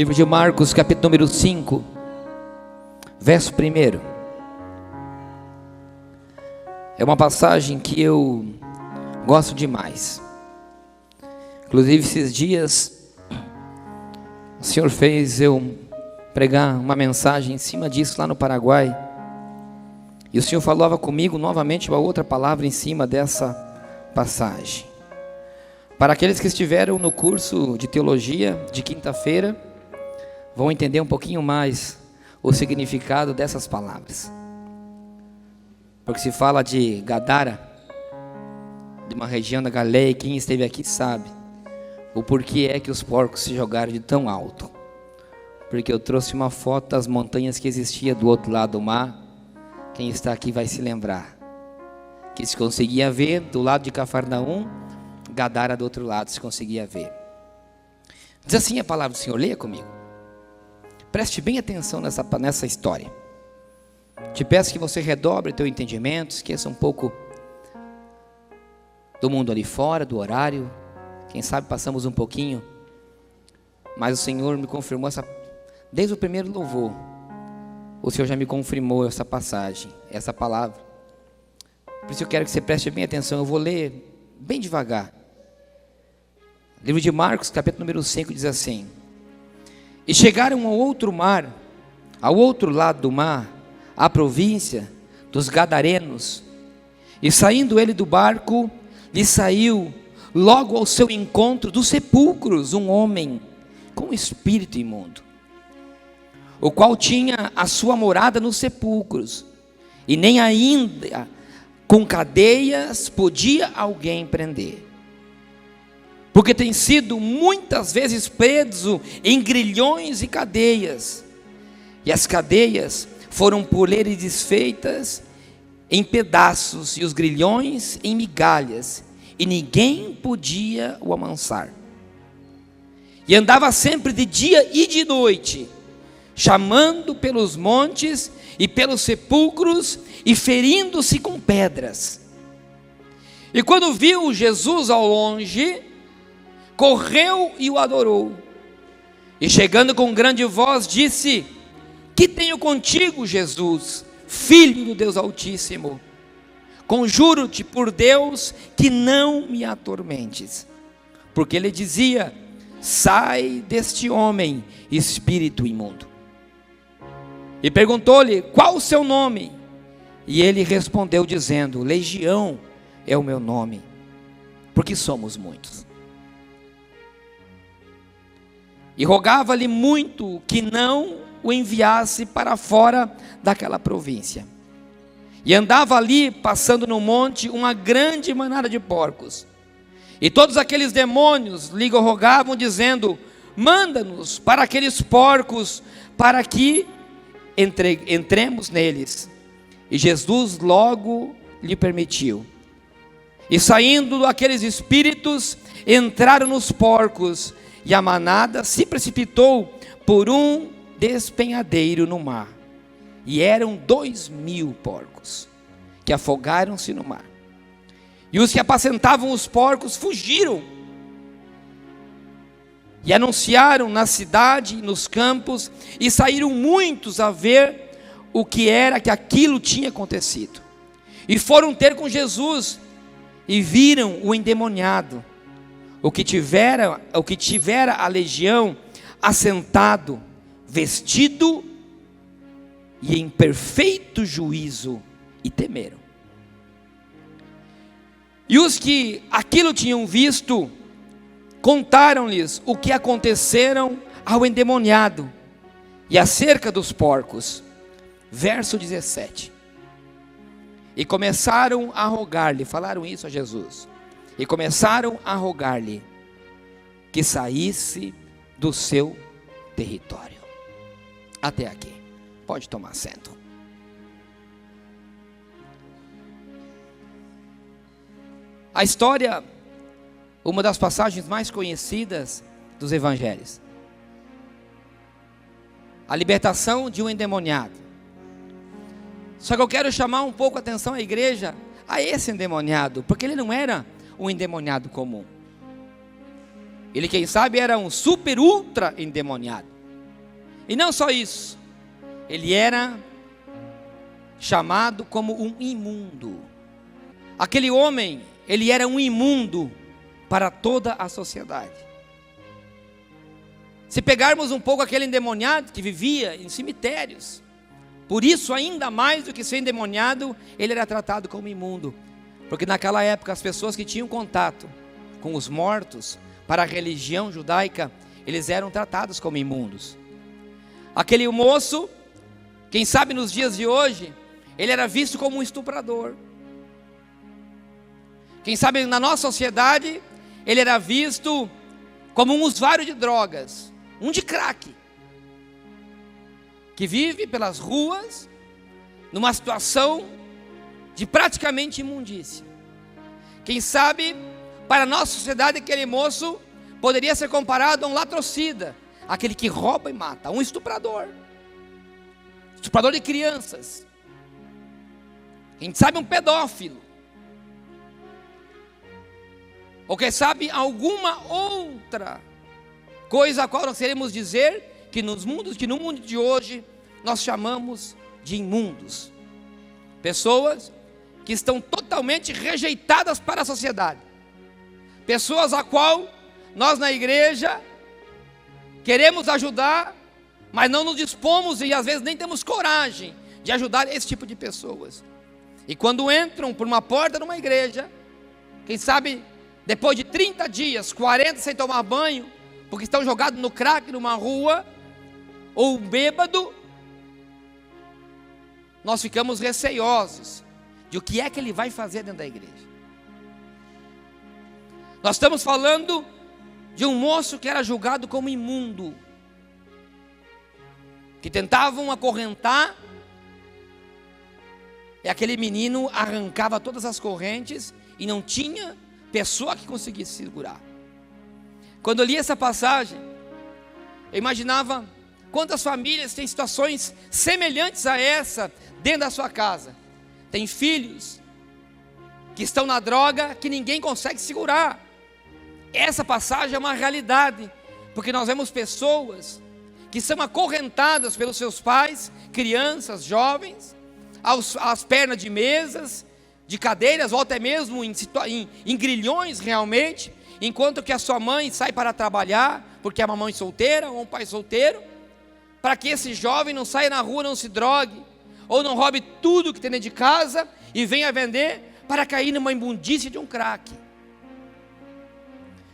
Livro de Marcos, capítulo número 5, verso 1. É uma passagem que eu gosto demais. Inclusive, esses dias, o Senhor fez eu pregar uma mensagem em cima disso lá no Paraguai. E o Senhor falava comigo novamente uma outra palavra em cima dessa passagem. Para aqueles que estiveram no curso de teologia de quinta-feira, vão entender um pouquinho mais o significado dessas palavras. Porque se fala de Gadara, de uma região da Galileia, e quem esteve aqui sabe o porquê é que os porcos se jogaram de tão alto. Porque eu trouxe uma foto das montanhas que existia do outro lado do mar. Quem está aqui vai se lembrar que se conseguia ver do lado de Cafarnaum, Gadara do outro lado se conseguia ver. Diz assim a palavra do Senhor, leia comigo. Preste bem atenção nessa história. Te peço que você redobre teu entendimento, esqueça um pouco do mundo ali fora, do horário. Quem sabe passamos um pouquinho, mas o Senhor me confirmou desde o primeiro louvor. O Senhor já me confirmou essa passagem, essa palavra. Por isso eu quero que você preste bem atenção. Eu vou ler bem devagar. Livro de Marcos, capítulo número 5, diz assim: E chegaram ao outro mar, ao outro lado do mar, à província dos Gadarenos. E saindo ele do barco, lhe saiu logo ao seu encontro dos sepulcros um homem com espírito imundo, o qual tinha a sua morada nos sepulcros, e nem ainda com cadeias podia alguém prender, porque tem sido muitas vezes preso em grilhões e cadeias, e as cadeias foram por ele desfeitas em pedaços, e os grilhões em migalhas, e ninguém podia o amansar. E andava sempre de dia e de noite, chamando pelos montes e pelos sepulcros, e ferindo-se com pedras. E quando viu Jesus ao longe, correu e o adorou. E chegando com grande voz, disse: Que tenho contigo, Jesus, Filho do Deus Altíssimo? Conjuro-te por Deus que não me atormentes. Porque ele dizia: Sai deste homem, espírito imundo. E perguntou-lhe: Qual o seu nome? E ele respondeu dizendo: Legião é o meu nome, porque somos muitos. E rogava-lhe muito que não o enviasse para fora daquela província. E andava ali, passando no monte, uma grande manada de porcos. E todos aqueles demônios lhe rogavam, dizendo: Manda-nos para aqueles porcos, para que entremos neles. E Jesus logo lhe permitiu. E saindo aqueles espíritos, entraram nos porcos, e a manada se precipitou por um despenhadeiro no mar. E eram 2.000 porcos, que afogaram-se no mar. E os que apacentavam os porcos fugiram, e anunciaram na cidade e nos campos, e saíram muitos a ver o que era que aquilo tinha acontecido. E foram ter com Jesus, e viram o endemoniado, o que tivera a legião, assentado, vestido e em perfeito juízo, e temeram. E os que aquilo tinham visto, contaram-lhes o que aconteceram ao endemoniado, e acerca dos porcos. Verso 17. E começaram a rogar-lhe, falaram isso a Jesus, e começaram a rogar-lhe que saísse do seu território. Até aqui, pode tomar assento. A história, uma das passagens mais conhecidas dos evangelhos. A libertação de um endemoniado. Só que eu quero chamar um pouco a atenção à igreja, a esse endemoniado, porque ele não era um endemoniado comum. Ele, quem sabe, era um super ultra endemoniado. E não só isso, ele era chamado como um imundo. Aquele homem, ele era um imundo para toda a sociedade. Se pegarmos um pouco aquele endemoniado que vivia em cemitérios, por isso ainda mais do que ser endemoniado, ele era tratado como imundo. Porque naquela época as pessoas que tinham contato com os mortos, para a religião judaica, eles eram tratados como imundos. Aquele moço, quem sabe nos dias de hoje, ele era visto como um estuprador. Quem sabe na nossa sociedade, ele era visto como um usuário de drogas, um de crack, que vive pelas ruas, numa situação de praticamente imundícia. Quem sabe, para a nossa sociedade, aquele moço poderia ser comparado a um latrocida, aquele que rouba e mata, um estuprador de crianças. Quem sabe um pedófilo, ou quem sabe alguma outra coisa a qual nós queremos dizer que no mundo de hoje nós chamamos de imundos. Pessoas que estão totalmente rejeitadas para a sociedade. Pessoas a qual nós na igreja queremos ajudar, mas não nos dispomos e às vezes nem temos coragem de ajudar esse tipo de pessoas. E quando entram por uma porta numa igreja, quem sabe depois de 30 dias, 40 sem tomar banho, porque estão jogados no crack numa rua, ou bêbado, nós ficamos receosos de o que é que ele vai fazer dentro da igreja. Nós estamos falando de um moço que era julgado como imundo, que tentavam acorrentar, e aquele menino arrancava todas as correntes e não tinha pessoa que conseguisse segurar. Quando eu li essa passagem, eu imaginava quantas famílias têm situações semelhantes a essa dentro da sua casa. Tem filhos que estão na droga que ninguém consegue segurar. Essa passagem é uma realidade, porque nós vemos pessoas que são acorrentadas pelos seus pais, crianças, jovens, às pernas de mesas, de cadeiras, ou até mesmo em grilhões realmente, enquanto que a sua mãe sai para trabalhar, porque é uma mãe solteira ou um pai solteiro, para que esse jovem não saia na rua, não se drogue, ou não roube tudo que tem dentro de casa e venha vender para cair numa imundície de um crack.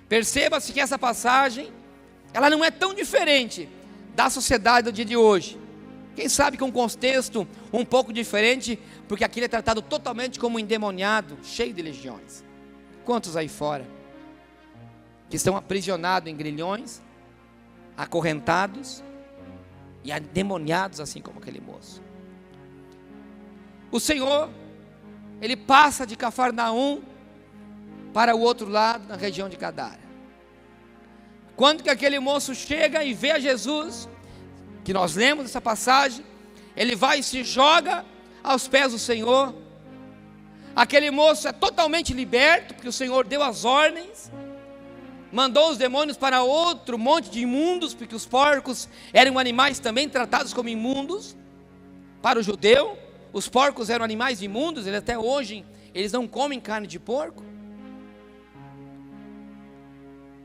Perceba-se que essa passagem, ela não é tão diferente da sociedade do dia de hoje. Quem sabe com um contexto um pouco diferente, porque aqui ele é tratado totalmente como um endemoniado, cheio de legiões. Quantos aí fora que estão aprisionados em grilhões, acorrentados e endemoniados, assim como aquele moço? O Senhor, ele passa de Cafarnaum para o outro lado, na região de Gadara. Quando que aquele moço chega e vê a Jesus, que nós lemos essa passagem, ele vai e se joga aos pés do Senhor. Aquele moço é totalmente liberto, porque o Senhor deu as ordens, mandou os demônios para outro monte de imundos, porque os porcos eram animais também tratados como imundos. Para o judeu, os porcos eram animais imundos, até hoje eles não comem carne de porco.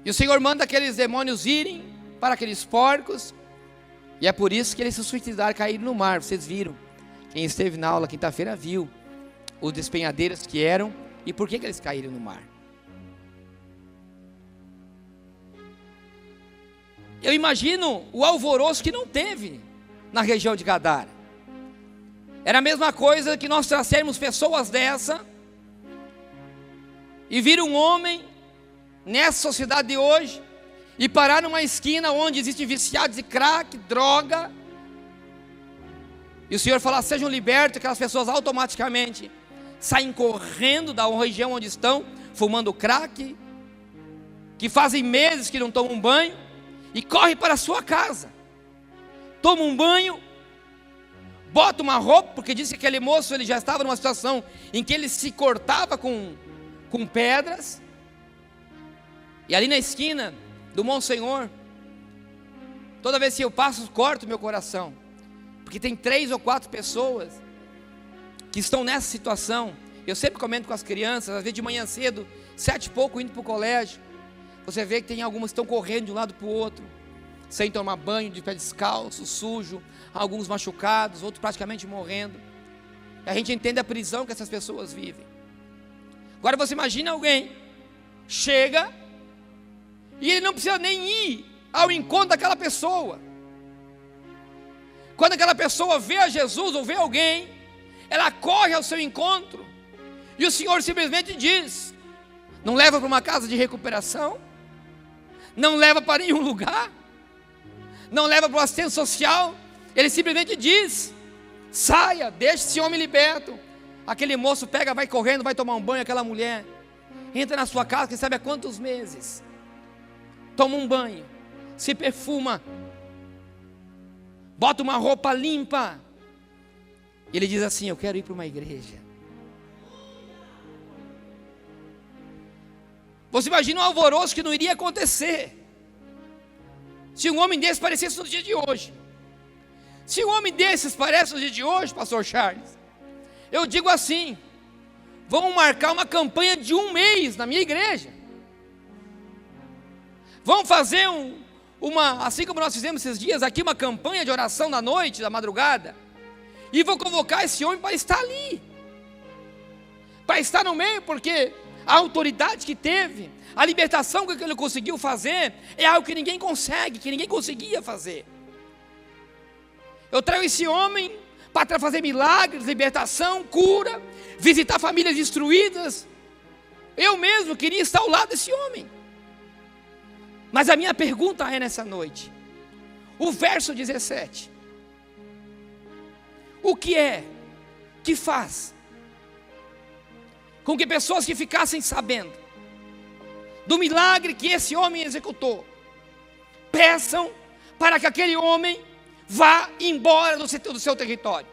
E o Senhor manda aqueles demônios irem para aqueles porcos, e é por isso que eles se suicidaram, caíram no mar. Vocês viram, quem esteve na aula quinta-feira viu os despenhadeiros que eram, e por que eles caíram no mar. Eu imagino o alvoroço que não teve na região de Gadara. Era a mesma coisa que nós trouxermos pessoas dessa e vir um homem nessa sociedade de hoje e parar numa esquina onde existem viciados de crack, droga, e o Senhor falar: sejam libertos. Aquelas pessoas automaticamente saem correndo da região onde estão, fumando crack, que fazem meses que não tomam banho, e corre para a sua casa, toma um banho, bota uma roupa, porque disse que aquele moço ele já estava numa situação em que ele se cortava com pedras. E ali na esquina do Monsenhor Toda vez que eu passo, corto meu coração, porque tem 3 ou 4 pessoas que estão nessa situação. Eu sempre comento com as crianças, às vezes de manhã cedo, 7 e pouco, indo para o colégio, você vê que tem algumas que estão correndo de um lado para o outro, sem tomar banho, de pé descalço, sujo, alguns machucados, outros praticamente morrendo. E a gente entende a prisão que essas pessoas vivem. Agora você imagina alguém, chega, e ele não precisa nem ir ao encontro daquela pessoa. Quando aquela pessoa vê a Jesus ou vê alguém, ela corre ao seu encontro, e o Senhor simplesmente diz: não leva para uma casa de recuperação, não leva para nenhum lugar, não leva para o assistente social. Ele simplesmente diz: saia, deixe esse homem liberto. Aquele moço pega, vai correndo, vai tomar um banho. Aquela mulher entra na sua casa, quem sabe há quantos meses, toma um banho, se perfuma, bota uma roupa limpa, e ele diz assim: eu quero ir para uma igreja. Você imagina um alvoroço que não iria acontecer se um homem desse parecesse nos dias de hoje. Se um homem desses parece nos dias de hoje, pastor Charles, eu digo assim: vamos marcar uma campanha de 1 mês na minha igreja. Vamos fazer assim como nós fizemos esses dias aqui, uma campanha de oração da noite, da madrugada, e vou convocar esse homem para estar ali, para estar no meio, porque a autoridade que teve, a libertação que ele conseguiu fazer, é algo que ninguém consegue, que ninguém conseguia fazer. Eu trago esse homem para fazer milagres, libertação, cura, visitar famílias destruídas. Eu mesmo queria estar ao lado desse homem. Mas a minha pergunta é nessa noite, o verso 17, o que é que faz com que pessoas que ficassem sabendo do milagre que esse homem executou, peçam para que aquele homem vá embora do seu território?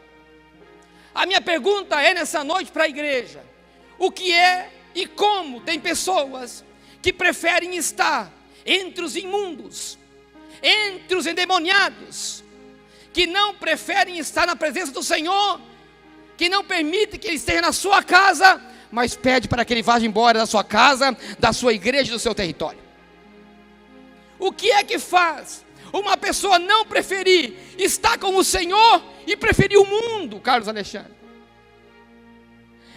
A minha pergunta é nessa noite para a igreja: o que é e como tem pessoas que preferem estar entre os imundos, entre os endemoniados, que não preferem estar na presença do Senhor, que não permite que ele esteja na sua casa, mas pede para que ele vá embora da sua casa, da sua igreja, do seu território? O que é que faz uma pessoa não preferir estar com o Senhor e preferir o mundo, Carlos Alexandre?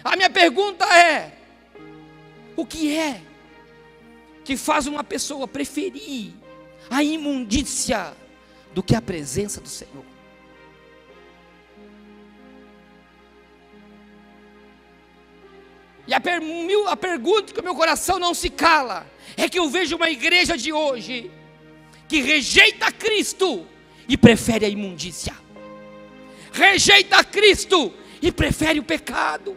A minha pergunta é: o que é que faz uma pessoa preferir a imundícia do que a presença do Senhor? E a pergunta que o meu coração não se cala é que eu vejo uma igreja de hoje que rejeita Cristo e prefere a imundícia, rejeita Cristo e prefere o pecado.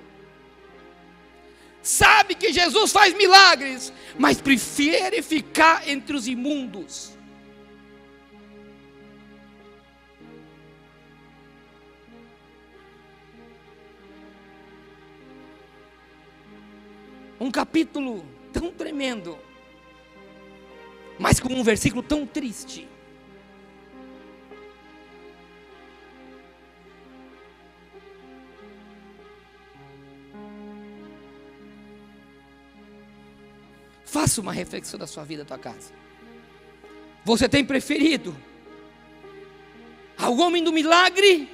Sabe que Jesus faz milagres, mas prefere ficar entre os imundos. Um capítulo tão tremendo, mas com um versículo tão triste. Faça uma reflexão da sua vida, da tua casa. Você tem preferido ao homem do milagre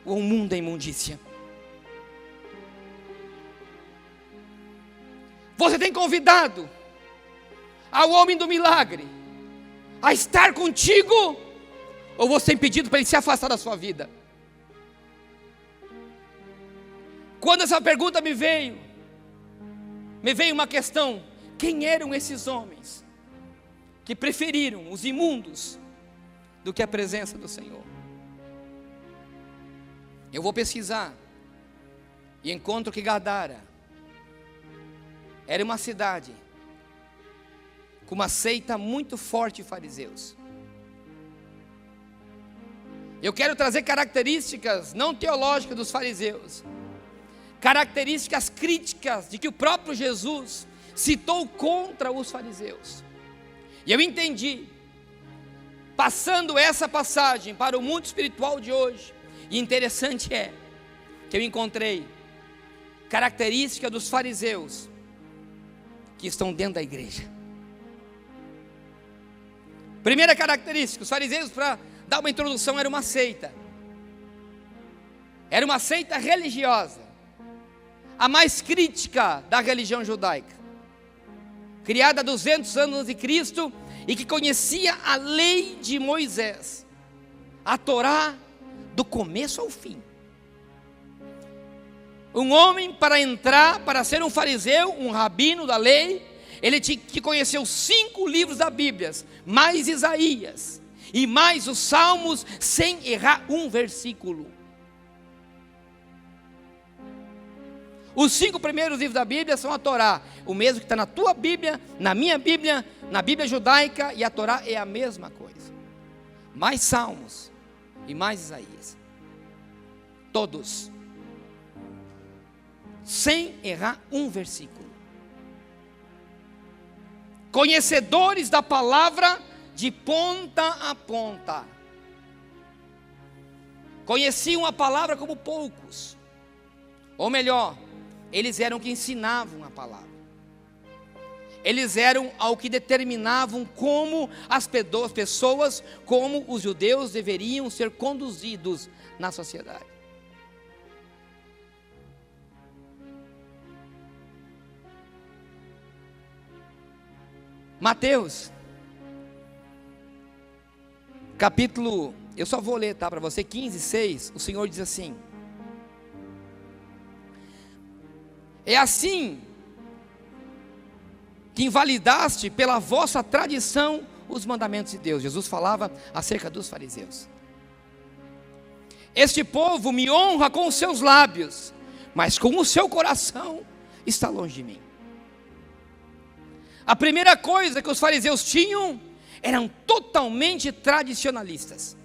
ou ao mundo da imundícia? Você tem convidado ao homem do milagre a estar contigo, ou você tem pedido para ele se afastar da sua vida? Quando essa pergunta me veio uma questão: quem eram esses homens que preferiram os imundos do que a presença do Senhor? Eu vou pesquisar e encontro que Gadara era uma cidade com uma seita muito forte de fariseus. Eu quero trazer características não teológicas dos fariseus, características críticas de que o próprio Jesus citou contra os fariseus. E eu entendi, passando essa passagem para o mundo espiritual de hoje, e interessante é que eu encontrei característica dos fariseus que estão dentro da igreja. Primeira característica, os fariseus, para dar uma introdução, era uma seita. Era uma seita religiosa, a mais crítica da religião judaica, criada há 200 anos antes de Cristo, e que conhecia a lei de Moisés, a Torá, do começo ao fim. Um homem, para ser um fariseu, um rabino da lei, ele tinha que conhecer os 5 livros da Bíblia, mais Isaías, e mais os Salmos, sem errar um versículo. Os 5 primeiros livros da Bíblia são a Torá, o mesmo que está na tua Bíblia, na minha Bíblia, na Bíblia judaica, e a Torá é a mesma coisa. Mais Salmos e mais Isaías. Todos. Sem errar um versículo. Conhecedores da palavra de ponta a ponta. Conheciam a palavra como poucos. Ou melhor, eles eram que ensinavam a palavra. Eles eram ao que determinavam como as pessoas, como os judeus deveriam ser conduzidos na sociedade. Mateus, capítulo, eu só vou ler, tá, para você, 15:6, o Senhor diz assim: é assim que invalidaste pela vossa tradição os mandamentos de Deus. Jesus falava acerca dos fariseus. Este povo me honra com os seus lábios, mas com o seu coração está longe de mim. A primeira coisa que os fariseus tinham, eram totalmente tradicionalistas.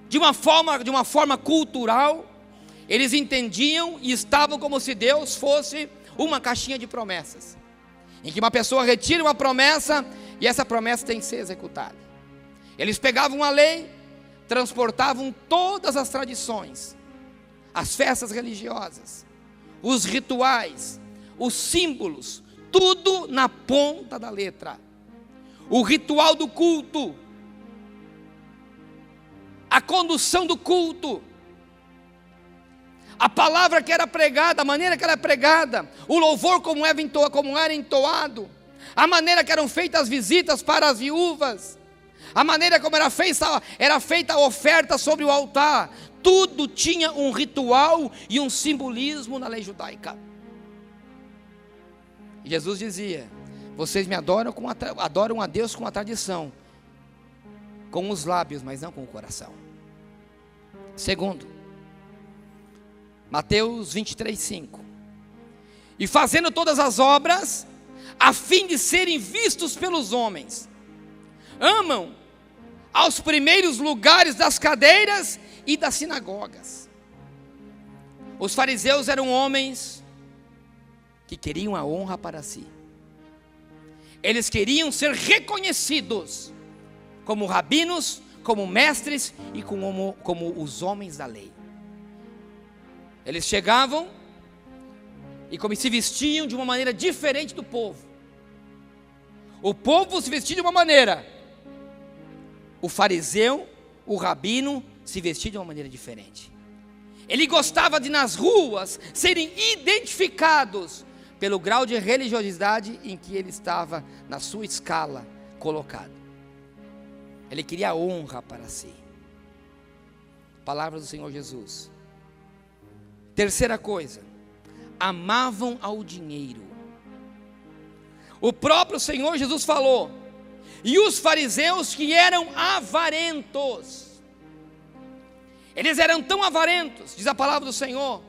De uma forma cultural, eles entendiam e estavam como se Deus fosse uma caixinha de promessas, em que uma pessoa retira uma promessa e essa promessa tem que ser executada. Eles pegavam a lei, transportavam todas as tradições, as festas religiosas, os rituais, os símbolos, tudo na ponta da letra. O ritual do culto, a condução do culto, a palavra que era pregada, a maneira que era pregada, o louvor como era entoado, a maneira que eram feitas as visitas para as viúvas, a maneira como era feita a oferta sobre o altar, tudo tinha um ritual e um simbolismo na lei judaica. Jesus dizia: vocês me adoram a Deus com a tradição, com os lábios, mas não com o coração. Segundo, Mateus 23:5, e fazendo todas as obras, a fim de serem vistos pelos homens, amam aos primeiros lugares das cadeiras e das sinagogas. Os fariseus eram homens que queriam a honra para si. Eles queriam ser reconhecidos como rabinos, como mestres e como os homens da lei. Eles chegavam e como se vestiam de uma maneira diferente do povo. O povo se vestia de uma maneira, o fariseu, o rabino, se vestia de uma maneira diferente. Ele gostava de nas ruas serem identificados pelo grau de religiosidade em que ele estava na sua escala colocado. Ele queria honra para si. Palavras do Senhor Jesus. Terceira coisa, amavam ao dinheiro. O próprio Senhor Jesus falou: e os fariseus que eram avarentos. Eles eram tão avarentos, diz a palavra do Senhor,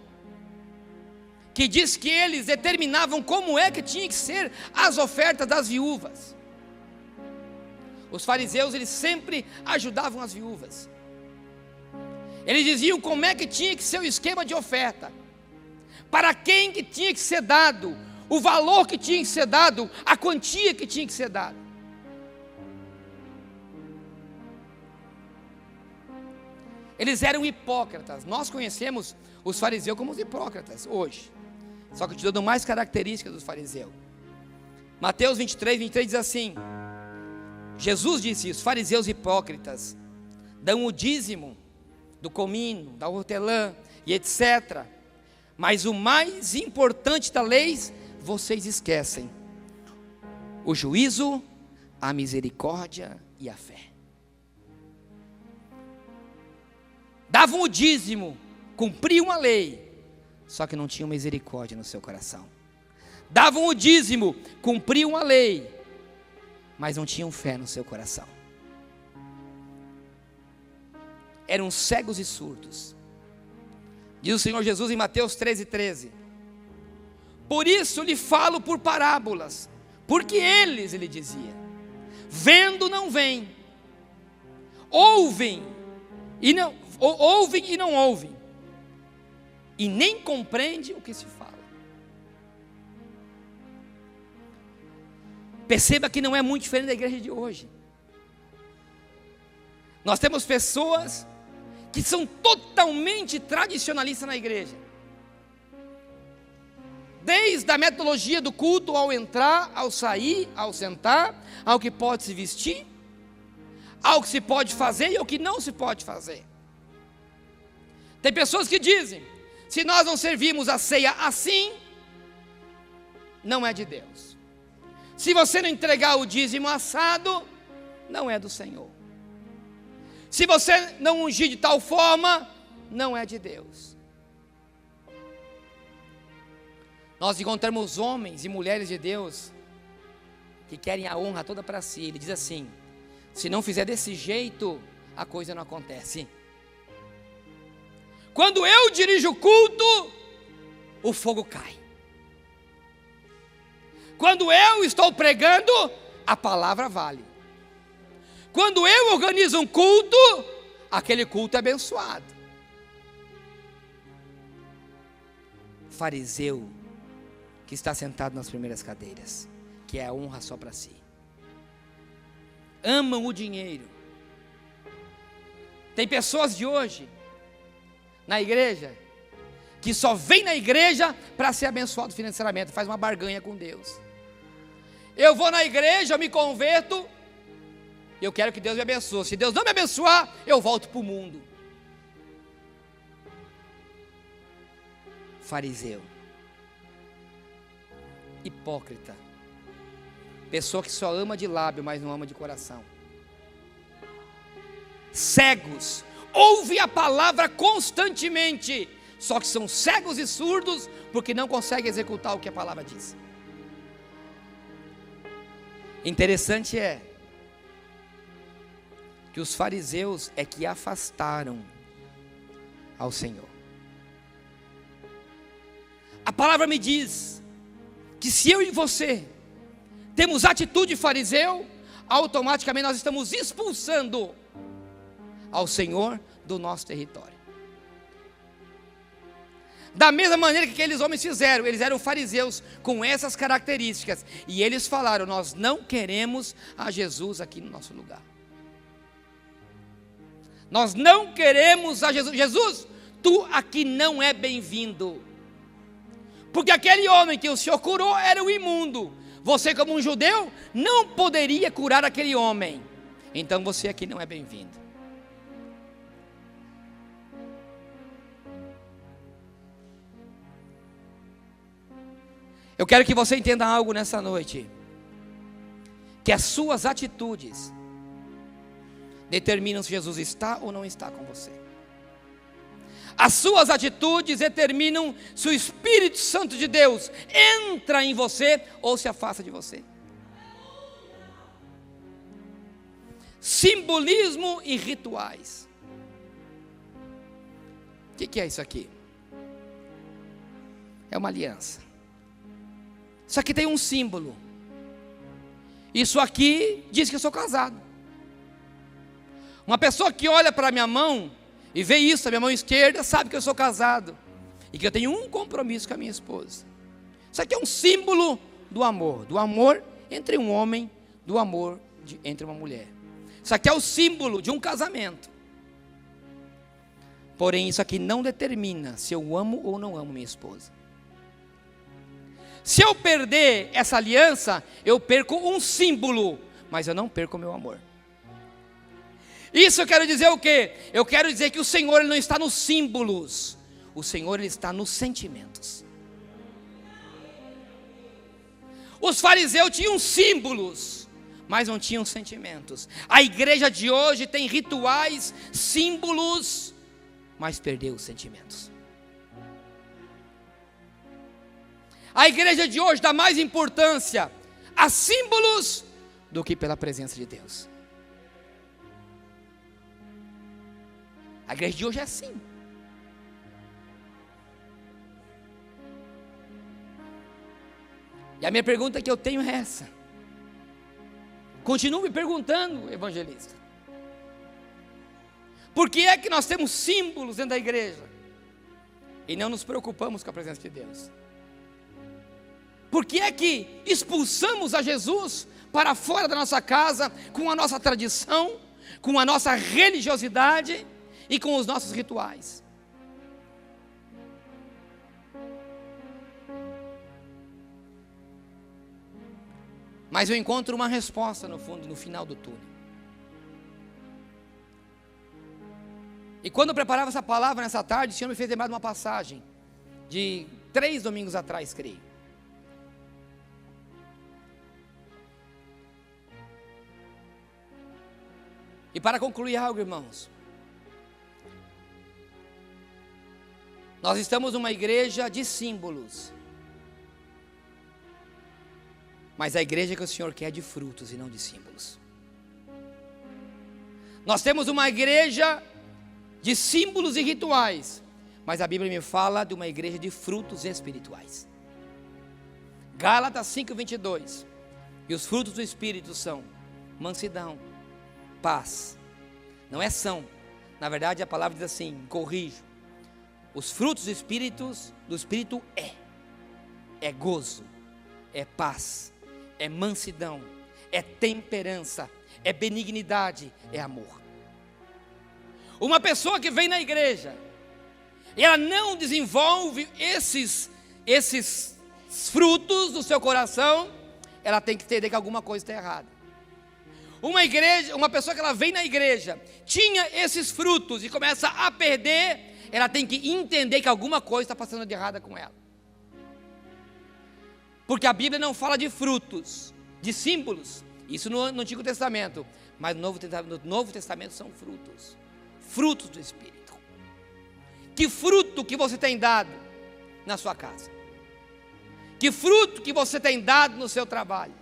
que diz que eles determinavam como é que tinha que ser as ofertas das viúvas. Os fariseus, eles sempre ajudavam as viúvas. Eles diziam como é que tinha que ser o esquema de oferta, para quem que tinha que ser dado, o valor que tinha que ser dado, a quantia que tinha que ser dada. Eles eram hipócritas. Nós conhecemos os fariseus como os hipócritas hoje. Só que eu te dou mais características dos fariseus. Mateus 23 diz assim: Jesus disse isso: fariseus hipócritas, dão o dízimo do cominho, da hortelã e etc. Mas o mais importante da lei, vocês esquecem: o juízo, a misericórdia e a fé. Davam o dízimo, cumpriam a lei, só que não tinham misericórdia no seu coração. Davam o dízimo, cumpriam a lei, mas não tinham fé no seu coração. Eram cegos e surdos. Diz o Senhor Jesus em Mateus 13. Por isso lhe falo por parábolas, porque eles, ele dizia, vendo não veem, ouvem e não ouvem, e nem compreende o que se fala. Perceba que não é muito diferente da igreja de hoje. Nós temos pessoas que são totalmente tradicionalistas na igreja. Desde a metodologia do culto, ao entrar, ao sair, ao sentar, ao que pode se vestir, ao que se pode fazer e ao que não se pode fazer. Tem pessoas que dizem: se nós não servimos a ceia assim, não é de Deus. Se você não entregar o dízimo assado, não é do Senhor. Se você não ungir de tal forma, não é de Deus. Nós encontramos homens e mulheres de Deus que querem a honra toda para si. Ele diz assim: se não fizer desse jeito, a coisa não acontece. Quando eu dirijo o culto, o fogo cai. Quando eu estou pregando, a palavra vale. Quando eu organizo um culto, aquele culto é abençoado. Fariseu que está sentado nas primeiras cadeiras, que é a honra só para si. Amam o dinheiro. Tem pessoas de hoje na igreja que só vem na igreja para ser abençoado financeiramente, faz uma barganha com Deus. Eu vou na igreja, eu me converto, eu quero que Deus me abençoe. Se Deus não me abençoar, eu volto para o mundo. Fariseu, hipócrita, pessoa que só ama de lábio, mas não ama de coração. Cegos, ouve a palavra constantemente, só que são cegos e surdos, porque não conseguem executar o que a palavra diz. Interessante é que os fariseus é que afastaram ao Senhor. A palavra me diz que se eu e você temos atitude de fariseu, automaticamente nós estamos expulsando ao Senhor do nosso território. Da mesma maneira que aqueles homens fizeram, eles eram fariseus com essas características, e eles falaram: nós não queremos a Jesus aqui no nosso lugar. Nós não queremos a Jesus. Jesus, tu aqui não é bem-vindo. Porque aquele homem que o Senhor curou era o imundo. Você, como um judeu, não poderia curar aquele homem. Então você aqui não é bem-vindo. Eu quero que você entenda algo nessa noite, que as suas atitudes determinam se Jesus está ou não está com você. As suas atitudes determinam se o Espírito Santo de Deus entra em você ou se afasta de você. Simbolismo e rituais. O que é isso aqui? É uma aliança. Isso aqui tem um símbolo. Isso aqui diz que eu sou casado. Uma pessoa que olha para a minha mão e vê isso, a minha mão esquerda, sabe que eu sou casado e que eu tenho um compromisso com a minha esposa. Isso aqui é um símbolo do amor entre um homem, do amor entre uma mulher. Isso aqui é o símbolo de um casamento. Porém, isso aqui não determina se eu amo ou não amo minha esposa. Se eu perder essa aliança, eu perco um símbolo, mas eu não perco o meu amor. Isso eu quero dizer o quê? Eu quero dizer que o Senhor, Ele não está nos símbolos, o Senhor, Ele está nos sentimentos. Os fariseus tinham símbolos, mas não tinham sentimentos. A igreja de hoje tem rituais, símbolos, mas perdeu os sentimentos. A igreja de hoje dá mais importância a símbolos do que pela presença de Deus. A igreja de hoje é assim. E a minha pergunta que eu tenho é essa. Continuo me perguntando, evangelista. Por que é que nós temos símbolos dentro da igreja e não nos preocupamos com a presença de Deus? Por que é que expulsamos a Jesus para fora da nossa casa com a nossa tradição, com a nossa religiosidade e com os nossos rituais? Mas eu encontro uma resposta no fundo, no final do túnel. E quando eu preparava essa palavra nessa tarde, o Senhor me fez lembrar de uma passagem de 3 domingos atrás, creio. E para concluir algo, irmãos, nós estamos numa igreja de símbolos, mas a igreja que o Senhor quer é de frutos e não de símbolos. Nós temos uma igreja de símbolos e rituais, mas a Bíblia me fala de uma igreja de frutos espirituais. Gálatas 5:22. E os frutos do Espírito são mansidão, paz. Não é são. Na verdade a palavra diz assim, corrijo. Os frutos do Espírito é gozo, é paz, é mansidão, é temperança, é benignidade, é amor. Uma pessoa que vem na igreja e ela não desenvolve esses frutos do seu coração, ela tem que entender que alguma coisa está errada. Uma pessoa que ela vem na igreja, tinha esses frutos e começa a perder, ela tem que entender que alguma coisa está passando de errada com ela. Porque a Bíblia não fala de frutos, de símbolos, isso no Antigo Testamento, mas no Novo Testamento são frutos, frutos do Espírito. Que fruto que você tem dado na sua casa? Que fruto que você tem dado no seu trabalho?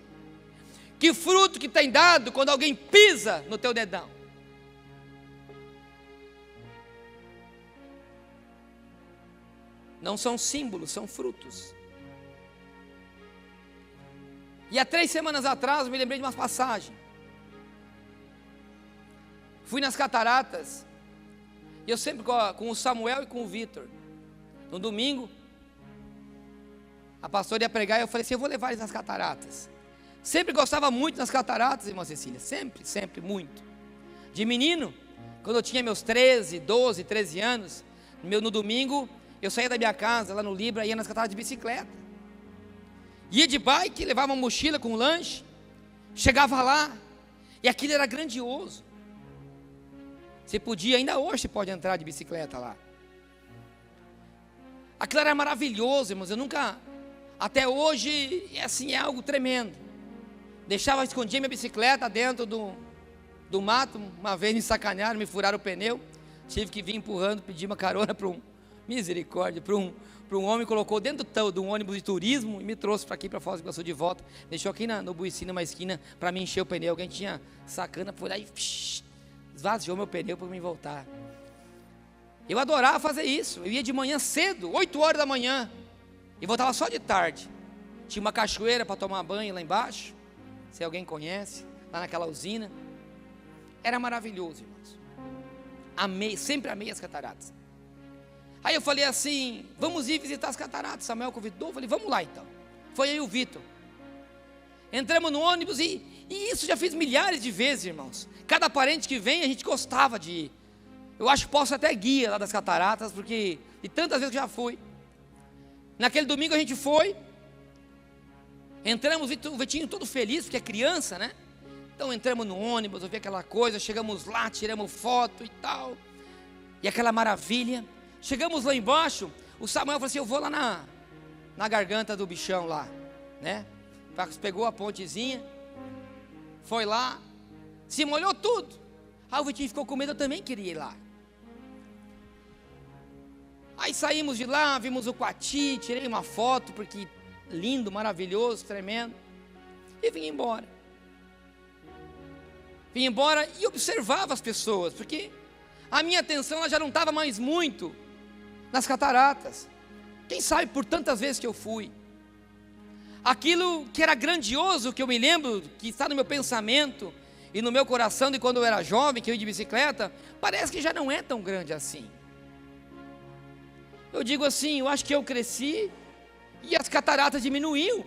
Que fruto que tem dado quando alguém pisa no teu dedão? Não são símbolos, são frutos. E há 3 semanas atrás eu me lembrei de uma passagem. Fui nas cataratas, e eu sempre com o Samuel e com o Vitor. No domingo, a pastora ia pregar e eu falei assim, eu vou levar eles nas cataratas. Sempre gostava muito das cataratas, irmã Cecília, sempre, muito. De menino, quando eu tinha meus 13, 12, 13 anos, no domingo, eu saía da minha casa, lá no Libra, ia nas cataratas de bicicleta. Ia de bike, levava uma mochila com lanche, chegava lá, e aquilo era grandioso. Você podia, ainda hoje você pode entrar de bicicleta lá. Aquilo era maravilhoso, irmãos, eu nunca, até hoje, assim, é algo tremendo. Escondia minha bicicleta dentro do mato, uma vez me sacanearam, me furaram o pneu, tive que vir empurrando, pedir uma carona para um homem, colocou dentro de um ônibus de turismo e me trouxe para aqui, para Foz do Iguaçu de volta, deixou aqui no Buici, numa esquina, para me encher o pneu. Alguém tinha sacana, foi lá e esvaziou meu pneu para mim voltar. Eu adorava fazer isso, eu ia de manhã cedo, 8 horas da manhã, e voltava só de tarde. Tinha uma cachoeira para tomar banho lá embaixo, se alguém conhece, lá naquela usina. Era maravilhoso, irmãos. Sempre amei as cataratas. Aí eu falei assim, vamos ir visitar as cataratas. Samuel convidou, eu falei, vamos lá então. Foi aí o Vitor. Entramos no ônibus e isso já fiz milhares de vezes, irmãos. Cada parente que vem, a gente gostava de ir. Eu acho que posso até guia lá das cataratas, porque de tantas vezes que já fui. Naquele domingo a gente foi, entramos, o Vitinho todo feliz, porque é criança, né? Então entramos no ônibus, eu vi aquela coisa, chegamos lá, tiramos foto e tal, e aquela maravilha. Chegamos lá embaixo, o Samuel falou assim: eu vou lá na garganta do bichão lá, né? Pegou a pontezinha, foi lá, se molhou tudo. Aí o Vitinho ficou com medo, eu também queria ir lá. Aí saímos de lá, vimos o Coati, tirei uma foto, porque lindo, maravilhoso, tremendo, e vim embora. Vim embora e observava as pessoas, porque a minha atenção ela já não estava mais muito nas cataratas. Quem sabe por tantas vezes que eu fui. Aquilo que era grandioso, que eu me lembro, que está no meu pensamento e no meu coração de quando eu era jovem, que eu ia de bicicleta, parece que já não é tão grande assim. Eu digo assim, eu acho que eu cresci e as cataratas diminuíam.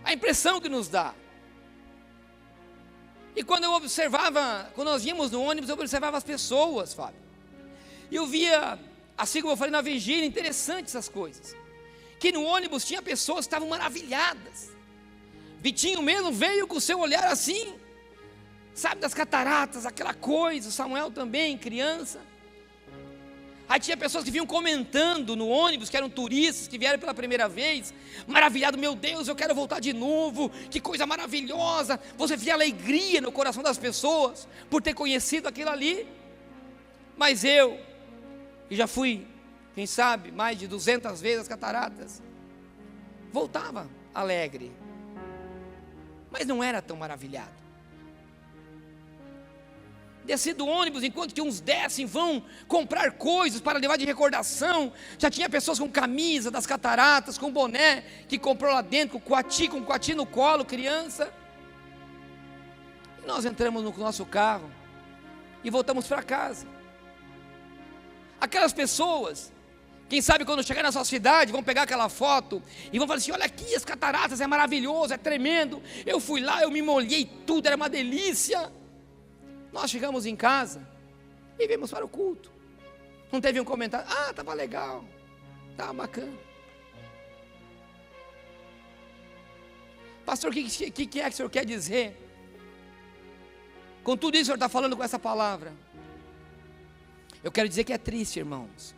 A impressão que nos dá. E quando eu observava, quando nós íamos no ônibus, eu observava as pessoas, Fábio. E eu via, assim como eu falei na vigília, interessante essas coisas. Que no ônibus tinha pessoas que estavam maravilhadas. Vitinho mesmo veio com o seu olhar assim, sabe, das cataratas, aquela coisa. O Samuel também, criança. Aí tinha pessoas que vinham comentando no ônibus, que eram turistas, que vieram pela primeira vez, maravilhado: meu Deus, eu quero voltar de novo, que coisa maravilhosa. Você via alegria no coração das pessoas, por ter conhecido aquilo ali. Mas eu, que já fui, quem sabe, mais de 200 vezes as cataratas, voltava alegre, mas não era tão maravilhado. Desci do ônibus, enquanto que uns descem, vão comprar coisas para levar de recordação. Já tinha pessoas com camisa das cataratas, com boné, que comprou lá dentro, com o Coati no colo, criança. E nós entramos no nosso carro e voltamos para casa. Aquelas pessoas, quem sabe quando chegar na sua cidade, vão pegar aquela foto e vão falar assim: olha aqui as cataratas, é maravilhoso, é tremendo. Eu fui lá, eu me molhei tudo, era uma delícia. Nós chegamos em casa e viemos para o culto. Não teve um comentário: ah, estava legal, estava bacana. Pastor, o que é que o senhor quer dizer com tudo isso que o senhor está falando com essa palavra? Eu quero dizer que é triste, irmãos,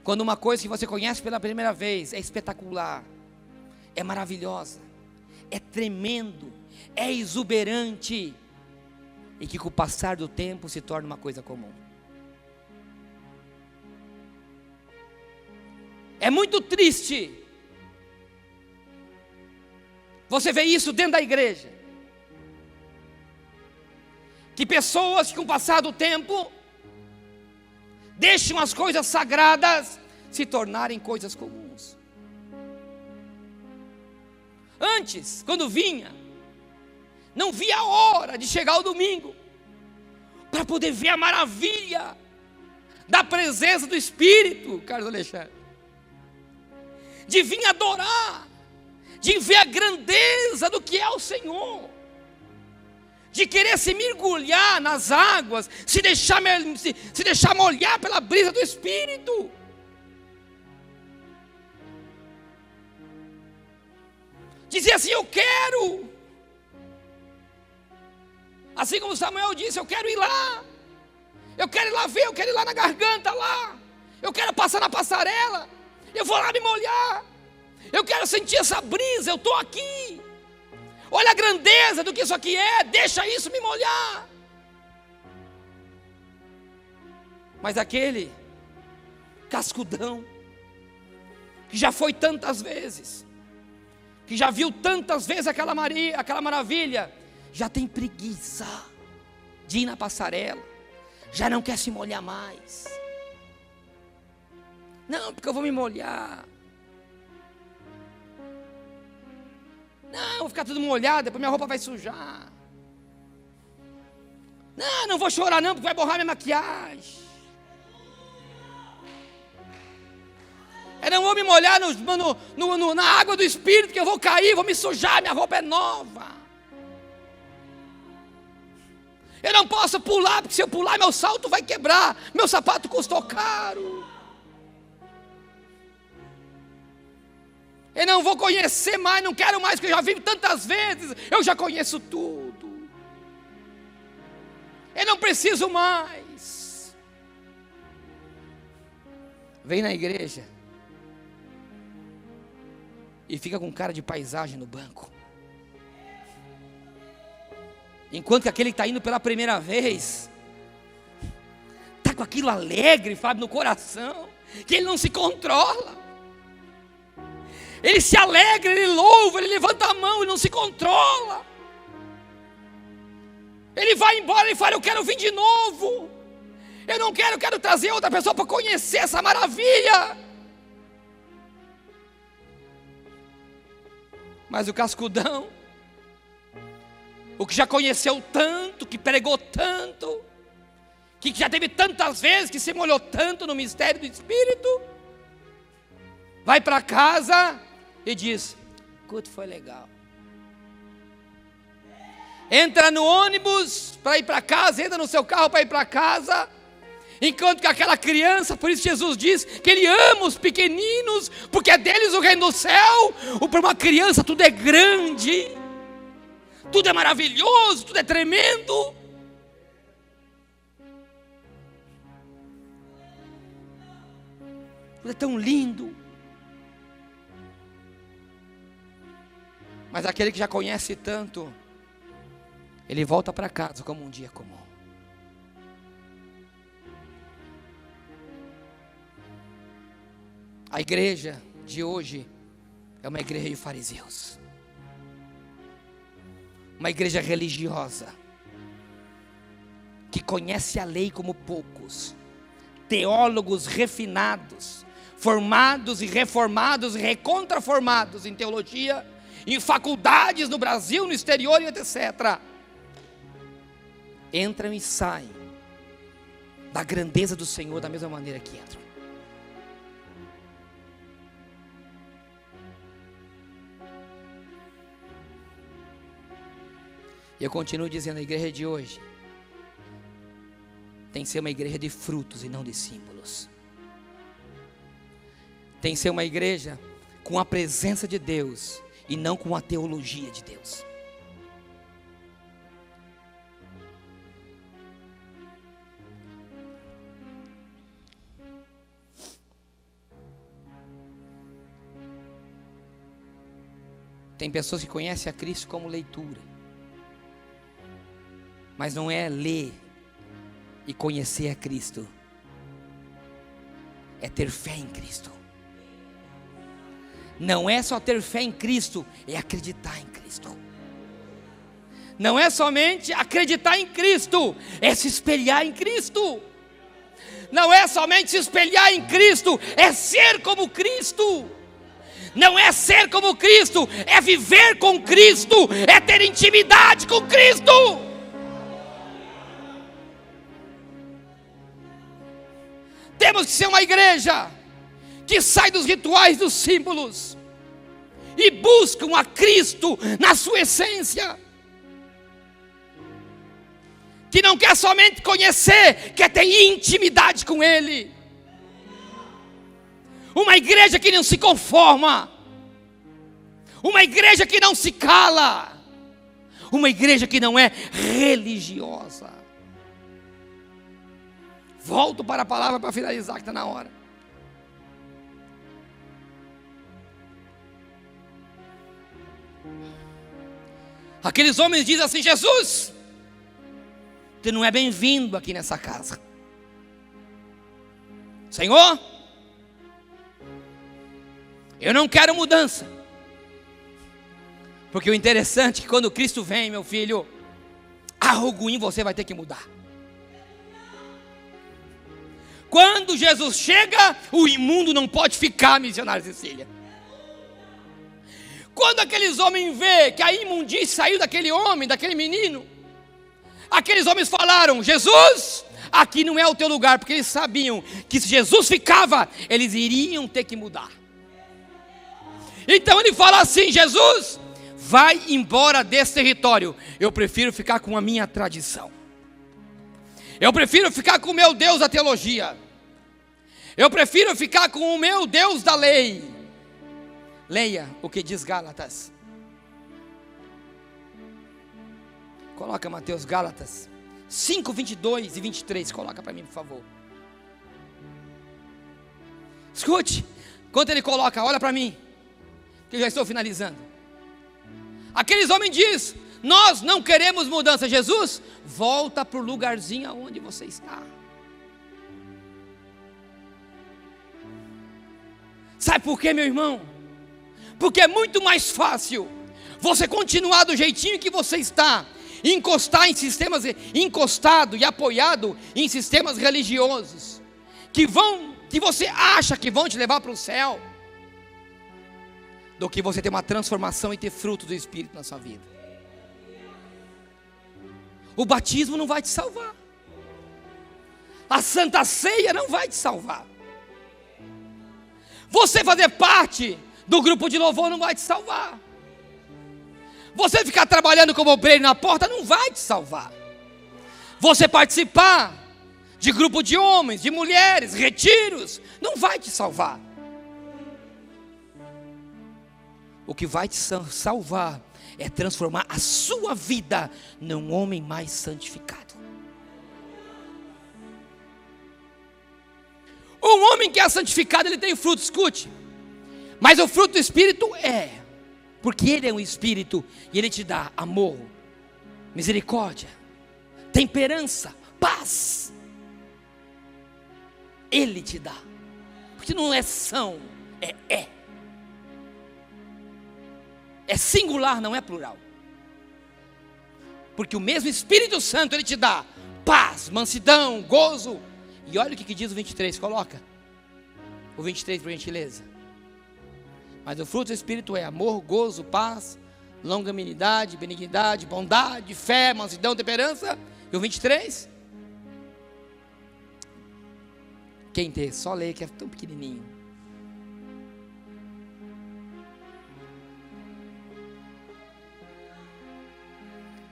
quando uma coisa que você conhece pela primeira vez é espetacular, é maravilhosa, é tremendo, é exuberante, e que com o passar do tempo se torna uma coisa comum. É muito triste você vê isso dentro da igreja, que pessoas que com o passar do tempo deixam as coisas sagradas se tornarem coisas comuns. Antes, quando vinha, não via a hora de chegar o domingo, para poder ver a maravilha da presença do Espírito, Carlos Alexandre, de vir adorar, de ver a grandeza do que é o Senhor, de querer se mergulhar nas águas, se deixar molhar pela brisa do Espírito. Dizia assim: eu quero. Assim como Samuel disse: eu quero ir lá, eu quero ir lá ver, eu quero ir lá na garganta lá, eu quero passar na passarela, eu vou lá me molhar, eu quero sentir essa brisa, eu estou aqui, olha a grandeza do que isso aqui é, deixa isso me molhar. Mas aquele cascudão, que já foi tantas vezes, que já viu tantas vezes aquela maravilha, já tem preguiça de ir na passarela, já não quer se molhar mais. Não, porque eu vou me molhar. Não, vou ficar tudo molhado, depois minha roupa vai sujar. Não vou chorar não, porque vai borrar minha maquiagem. Eu não vou me molhar na água do Espírito, que eu vou cair, vou me sujar, minha roupa é nova. Eu não posso pular, porque se eu pular meu salto vai quebrar, meu sapato custou caro. Eu não vou conhecer mais, não quero mais, porque eu já vivo tantas vezes, eu já conheço tudo. Eu não preciso mais. Vem na igreja e fica com cara de paisagem no banco. Enquanto que aquele que está indo pela primeira vez está com aquilo alegre, Fábio, no coração, que ele não se controla. Ele se alegra, ele louva, ele levanta a mão e não se controla. Ele vai embora, ele fala: eu quero vir de novo. Eu não quero, eu quero trazer outra pessoa para conhecer essa maravilha. Mas o cascudão, o que já conheceu tanto, que pregou tanto, que já teve tantas vezes, que se molhou tanto no mistério do Espírito, vai para casa e diz: o culto foi legal. Entra no ônibus para ir para casa, entra no seu carro para ir para casa, enquanto que aquela criança, por isso Jesus diz que Ele ama os pequeninos, porque é deles o reino do céu. Para uma criança tudo é grande, tudo é maravilhoso, tudo é tremendo. Tudo é tão lindo. Mas aquele que já conhece tanto, ele volta para casa como um dia comum. A igreja de hoje é uma igreja de fariseus, uma igreja religiosa, que conhece a lei como poucos, teólogos refinados, formados e reformados e recontraformados em teologia, em faculdades no Brasil, no exterior e etc. Entram e saem da grandeza do Senhor da mesma maneira que entram. E eu continuo dizendo, a igreja de hoje tem que ser uma igreja de frutos e não de símbolos. Tem que ser uma igreja com a presença de Deus e não com a teologia de Deus. Tem pessoas que conhecem a Cristo como leitura, mas não é ler e conhecer a Cristo, é ter fé em Cristo. Não é só ter fé em Cristo, é acreditar em Cristo. Não é somente acreditar em Cristo, é se espelhar em Cristo. Não é somente se espelhar em Cristo, é ser como Cristo. Não é ser como Cristo, é viver com Cristo, é ter intimidade com Cristo. Temos que ser uma igreja que sai dos rituais, dos símbolos, e buscam a Cristo na sua essência, que não quer somente conhecer, quer ter intimidade com Ele. Uma igreja que não se conforma, uma igreja que não se cala, uma igreja que não é religiosa. Volto para a palavra para finalizar, que está na hora. Aqueles homens dizem assim: Jesus, você não é bem-vindo aqui nessa casa. Senhor, eu não quero mudança, porque o interessante é que quando Cristo vem, meu filho, algo em você vai ter que mudar. Quando Jesus chega, o imundo não pode ficar, missionário Cecília. Quando aqueles homens vê que a imundície saiu daquele homem, daquele menino, aqueles homens falaram: Jesus, aqui não é o teu lugar, porque eles sabiam que se Jesus ficava, eles iriam ter que mudar. Então ele fala assim: Jesus, vai embora desse território, eu prefiro ficar com a minha tradição. Eu prefiro ficar com o meu Deus da teologia. Eu prefiro ficar com o meu Deus da lei. Leia o que diz Gálatas. Coloca Mateus, Gálatas 5, 22 e 23. Coloca para mim, por favor. Escute, quando ele coloca, olha para mim, que eu já estou finalizando. Aqueles homens dizem: nós não queremos mudança. Jesus, volta para o lugarzinho onde você está. Sabe por quê, meu irmão? Porque é muito mais fácil você continuar do jeitinho que você está, encostado e apoiado em sistemas religiosos, que você acha que vão te levar para o céu, do que você ter uma transformação e ter fruto do Espírito na sua vida. O batismo não vai te salvar. A Santa Ceia não vai te salvar. Você fazer parte do grupo de louvor não vai te salvar. Você ficar trabalhando como obreiro na porta não vai te salvar. Você participar de grupo de homens, de mulheres, retiros, não vai te salvar. O que vai te salvar é transformar a sua vida num homem mais santificado. Um homem que é santificado, ele tem fruto, escute. Mas o fruto do Espírito porque ele é um Espírito e ele te dá amor, misericórdia, temperança, paz. Ele te dá, porque não é são, é singular, não é plural. Porque o mesmo Espírito Santo ele te dá paz, mansidão, gozo. E olha o que diz o 23, coloca o 23 por gentileza. Mas o fruto do Espírito é amor, gozo, paz, longanimidade, benignidade, bondade, fé, mansidão, temperança. E o 23? Quem tem? Só lê que é tão pequenininho.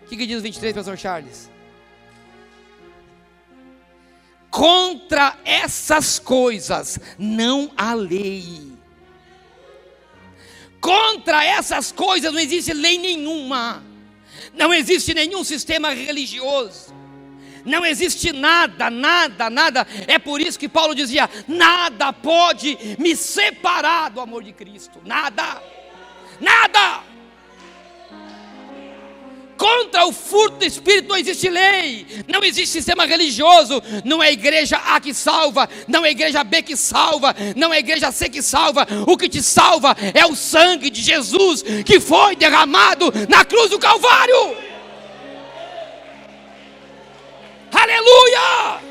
O que diz o 23, pastor Charles? Contra essas coisas não há lei. Contra essas coisas não existe lei nenhuma. Não existe nenhum sistema religioso. Não existe nada. É por isso que Paulo dizia: nada pode me separar do amor de Cristo. Nada. Contra o fruto do Espírito não existe lei, não existe sistema religioso. Não é a igreja A que salva, não é a igreja B que salva, não é a igreja C que salva. O que te salva é o sangue de Jesus que foi derramado na cruz do Calvário. Aleluia!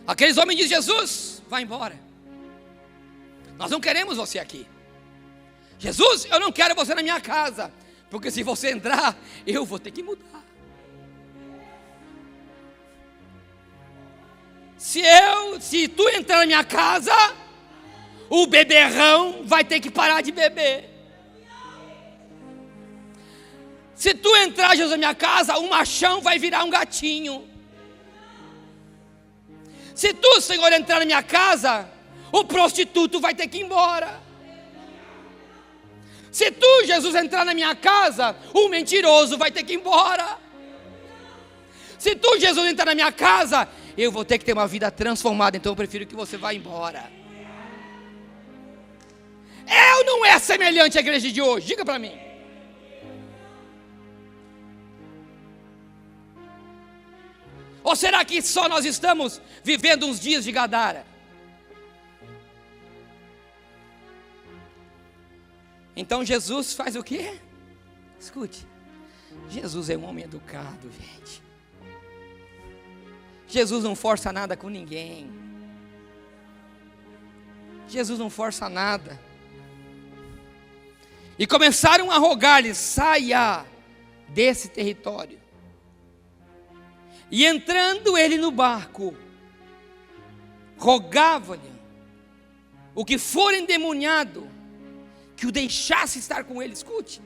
Aqueles homens dizem: Jesus, vai embora, nós não queremos você aqui. Jesus, eu não quero você na minha casa, porque se você entrar, eu vou ter que mudar. Se tu entrar na minha casa, o beberrão vai ter que parar de beber. Se tu entrar, Jesus, na minha casa, o machão vai virar um gatinho. Se tu, Senhor, entrar na minha casa, o prostituto vai ter que ir embora. Se tu, Jesus, entrar na minha casa, o mentiroso vai ter que ir embora. Se tu, Jesus, entrar na minha casa, eu vou ter que ter uma vida transformada. Então eu prefiro que você vá embora. É ou não é semelhante à igreja de hoje? Diga para mim. Ou será que só nós estamos vivendo uns dias de Gadara? Então Jesus faz o quê? Escute, Jesus é um homem educado, gente. Jesus não força nada com ninguém. Jesus não força nada. E começaram a rogar-lhe: saia desse território. E entrando ele no barco, rogava-lhe o que for endemoniado, que o deixasse estar com ele. Escute,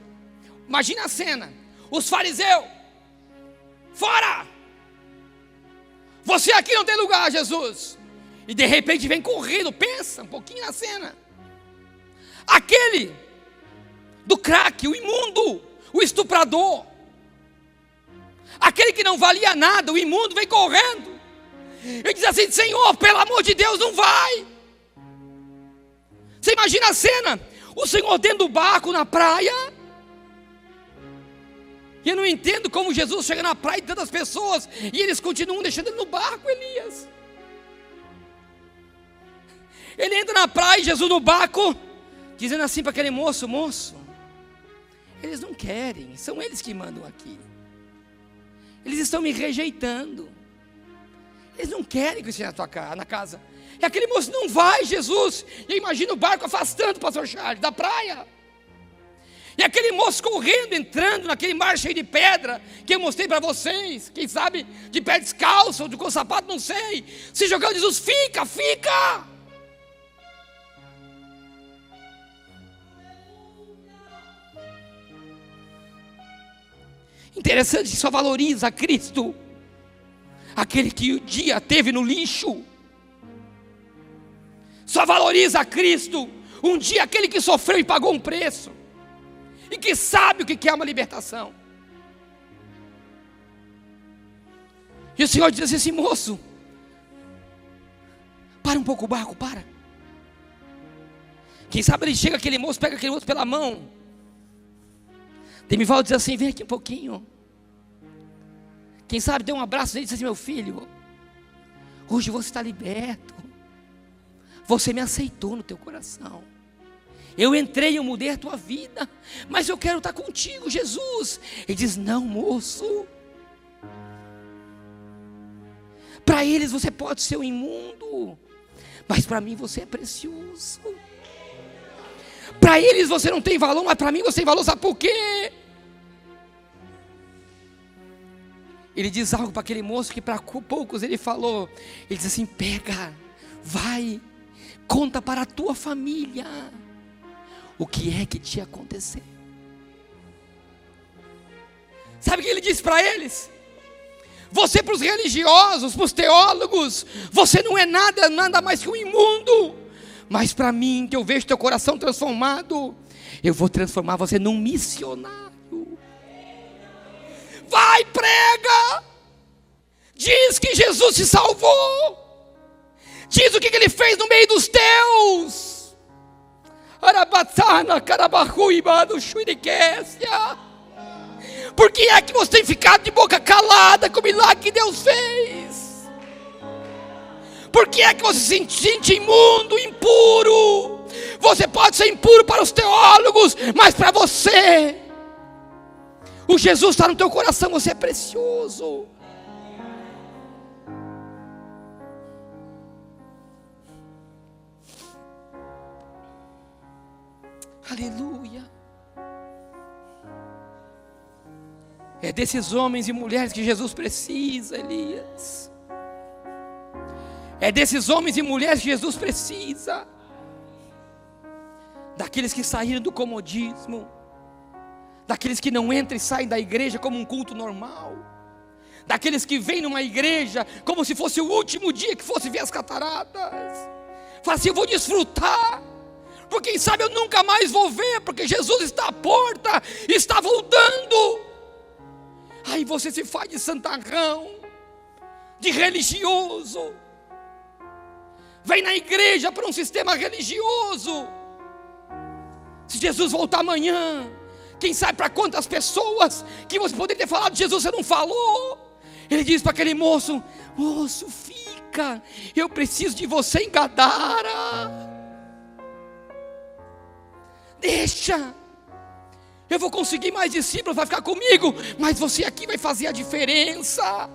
imagina a cena, os fariseus, fora, você aqui não tem lugar, Jesus. E de repente vem correndo, pensa um pouquinho na cena, aquele do crack, o imundo, o estuprador, aquele que não valia nada, o imundo, vem correndo. Ele diz assim: Senhor, pelo amor de Deus, não vai. Você imagina a cena, o Senhor dentro do barco na praia. E eu não entendo como Jesus chega na praia de tantas pessoas e eles continuam deixando ele no barco, Elias. Ele entra na praia, Jesus no barco, dizendo assim para aquele moço: moço, eles não querem, são eles que mandam aqui. Eles estão me rejeitando. Eles não querem que eu esteja na casa. E aquele moço: não vai, Jesus. E eu imagino o barco afastando o pastor Charles da praia. E aquele moço correndo, entrando naquele mar cheio de pedra, que eu mostrei para vocês, quem sabe de pé descalço, ou com sapato, não sei, se jogando. Jesus: fica, fica. Interessante que só valoriza Cristo aquele que o dia teve no lixo. Só valoriza Cristo um dia aquele que sofreu e pagou um preço, e que sabe o que é uma libertação. E o Senhor diz assim: moço, para um pouco o barco, para. Quem sabe ele chega, aquele moço, pega aquele moço pela mão. Demivaldo diz assim: vem aqui um pouquinho. Quem sabe deu um abraço nele e diz assim: meu filho, hoje você está liberto. Você me aceitou no teu coração. Eu entrei, eu mudei a tua vida, mas eu quero estar contigo, Jesus. Ele diz: não, moço. Para eles você pode ser um imundo, mas para mim você é precioso. Para eles você não tem valor, mas para mim você tem valor. Sabe por quê? Ele diz algo para aquele moço que para poucos ele falou. Ele diz assim: pega, vai, conta para a tua família o que é que te aconteceu. Sabe o que ele disse para eles? Você, para os religiosos, para os teólogos, você não é nada mais que um imundo. Mas para mim, que eu vejo teu coração transformado, eu vou transformar você num missionário. Vai, prega, diz que Jesus te salvou, diz o que ele fez no meio dos teus. Por que é que você tem ficado de boca calada com o milagre que Deus fez? Por que é que você se sente imundo, impuro? Você pode ser impuro para os teólogos, mas para você, o Jesus está no teu coração, você é precioso. Aleluia. É desses homens e mulheres que Jesus precisa, Elias. É desses homens e mulheres que Jesus precisa. Daqueles que saíram do comodismo, daqueles que não entram e saem da igreja como um culto normal, daqueles que vêm numa igreja como se fosse o último dia que fosse ver as cataratas. Fala assim: eu vou desfrutar, porque quem sabe eu nunca mais vou ver, porque Jesus está à porta, está voltando. Aí você se faz de santarrão, de religioso, vem na igreja para um sistema religioso. Se Jesus voltar amanhã, quem sabe para quantas pessoas que você poderia ter falado de Jesus, você não falou. Ele diz para aquele moço: moço, fica, eu preciso de você em Gadara. Deixa, eu vou conseguir mais discípulos, vai ficar comigo, mas você aqui vai fazer a diferença.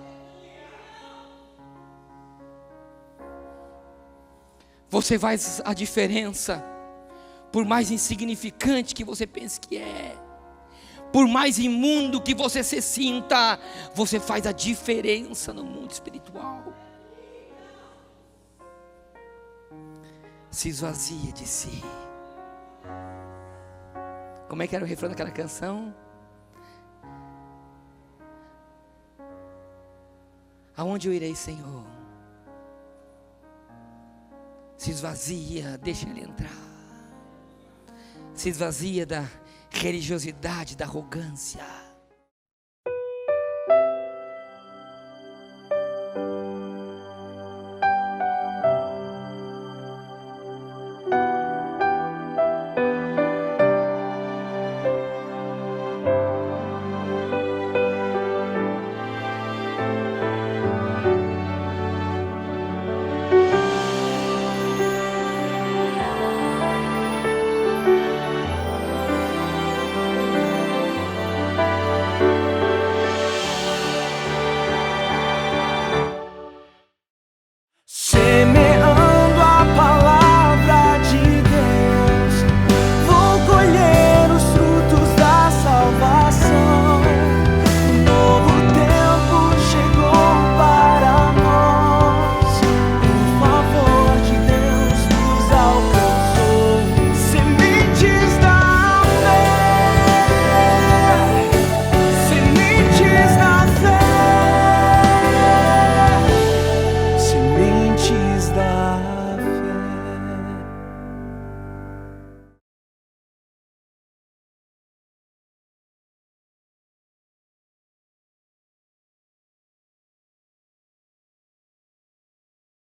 Você faz a diferença, por mais insignificante que você pense que é, por mais imundo que você se sinta, você faz a diferença no mundo espiritual. se esvazia de si. Como é que era o refrão daquela canção? Aonde eu irei, Senhor? Se esvazia, deixa Ele entrar. Se esvazia da religiosidade, da arrogância.